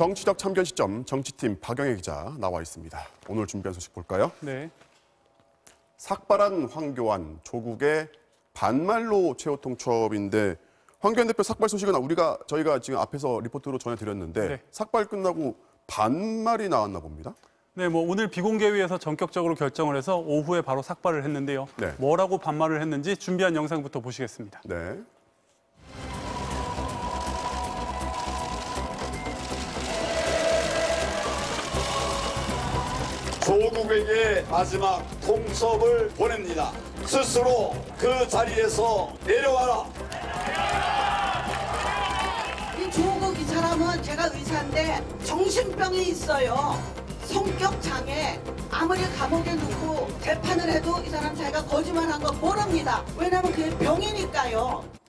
정치적 참견 시점 정치팀 박영애 기자 나와 있습니다. 오늘 준비한 소식 볼까요? 네. 삭발한 황교안, 조국의 반말로 최후통첩인데 황교안 대표 삭발 소식은 저희가 지금 앞에서 리포트로 전해드렸는데 네. 삭발 끝나고 반말이 나왔나 봅니다. 네, 오늘 비공개위에서 전격적으로 결정을 해서 오후에 바로 삭발을 했는데요. 네. 뭐라고 반말을 했는지 준비한 영상부터 보시겠습니다. 네. 조국에게 마지막 통첩을 보냅니다. 스스로 그 자리에서 내려와라. 이 조국 이 사람은 제가 의사인데 정신병이 있어요. 성격 장애. 아무리 감옥에 넣고 재판을 해도 이 사람 자기가 거짓말한 거 모릅니다. 왜냐하면 그게 병이니까요.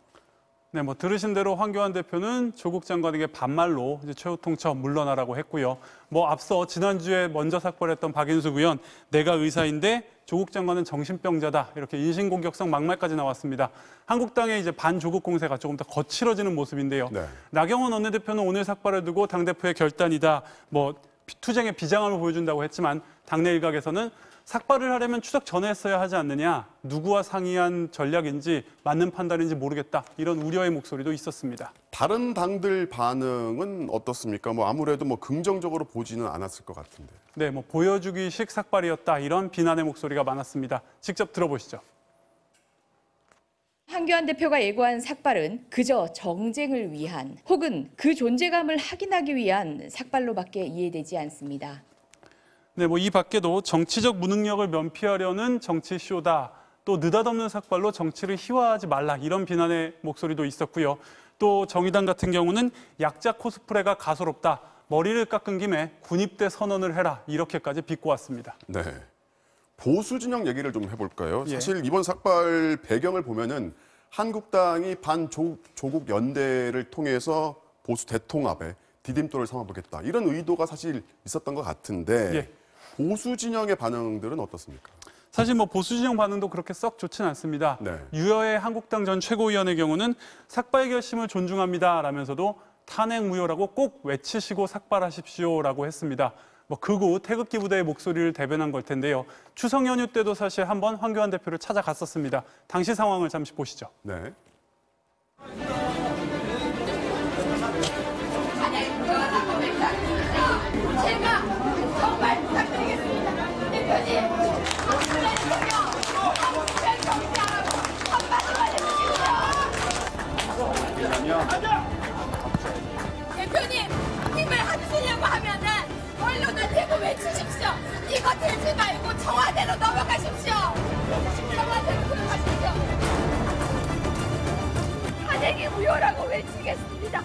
네, 들으신 대로 황교안 대표는 조국 장관에게 반말로 이제 최후통첩 물러나라고 했고요. 앞서 지난주에 먼저 삭발했던 박인숙 의원, 내가 의사인데 조국 장관은 정신병자다. 이렇게 인신공격성 막말까지 나왔습니다. 한국당의 이제 반조국 공세가 조금 더 거칠어지는 모습인데요. 네. 나경원 원내대표는 오늘 삭발을 두고 당대표의 결단이다. 투쟁의 비장함을 보여준다고 했지만 당내 일각에서는 삭발을 하려면 추석 전에 했어야 하지 않느냐, 누구와 상의한 전략인지 맞는 판단인지 모르겠다, 이런 우려의 목소리도 있었습니다. 다른 당들 반응은 어떻습니까? 아무래도 긍정적으로 보지는 않았을 것 같은데. 네, 보여주기식 삭발이었다, 이런 비난의 목소리가 많았습니다. 직접 들어보시죠. 황교안 대표가 예고한 삭발은 그저 정쟁을 위한 혹은 그 존재감을 확인하기 위한 삭발로밖에 이해되지 않습니다. 네, 이 밖에도 정치적 무능력을 면피하려는 정치쇼다, 또 느닷없는 삭발로 정치를 희화하지 말라, 이런 비난의 목소리도 있었고요. 또 정의당 같은 경우는 약자 코스프레가 가소롭다, 머리를 깎은 김에 군입대 선언을 해라, 이렇게까지 비꼬았습니다. 네. 보수 진영 얘기를 좀 해볼까요? 예. 사실 이번 삭발 배경을 보면은 한국당이 반조국 연대를 통해서 보수 대통합에 디딤돌을 삼아보겠다, 이런 의도가 사실 있었던 것 같은데 예. 보수 진영의 반응들은 어떻습니까? 사실 보수 진영 반응도 그렇게 썩 좋진 않습니다. 네. 유여의 한국당 전 최고위원의 경우는 삭발 결심을 존중합니다라면서도 탄핵 무효라고 꼭 외치시고 삭발하십시오라고 했습니다. 극우 태극기 부대의 목소리를 대변한 걸 텐데요. 추석 연휴 때도 사실 한번 황교안 대표를 찾아갔었습니다. 당시 상황을 잠시 보시죠. 네. 제가 정말 부탁드리겠습니다. 대표님, 대표님, 힘을 합치려고 하면은 언론을 대고 외치십시오. 이거 들지 말고 청와대로 넘어가십시오. 청와대로 들어가십시오. 탄핵이 무효라고 외치겠습니다.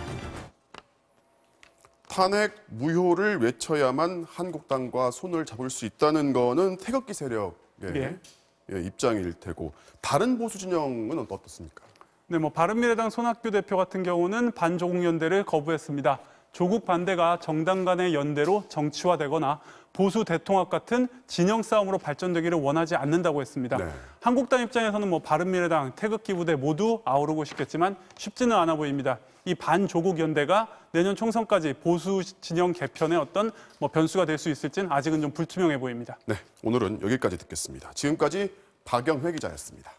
탄핵 무효를 외쳐야만 한국당과 손을 잡을 수 있다는 거는 태극기 세력의 입장일 테고, 다른 보수 진영은 어떻습니까? 네, 바른미래당 손학규 대표 같은 경우는 반조국 연대를 거부했습니다. 조국 반대가 정당 간의 연대로 정치화되거나 보수 대통합 같은 진영 싸움으로 발전되기를 원하지 않는다고 했습니다. 네. 한국당 입장에서는 바른미래당, 태극기 부대 모두 아우르고 싶겠지만 쉽지는 않아 보입니다. 이 반조국 연대가 내년 총선까지 보수 진영 개편의 어떤 변수가 될 수 있을지는 아직은 좀 불투명해 보입니다. 네, 오늘은 여기까지 듣겠습니다. 지금까지 박영회 기자였습니다.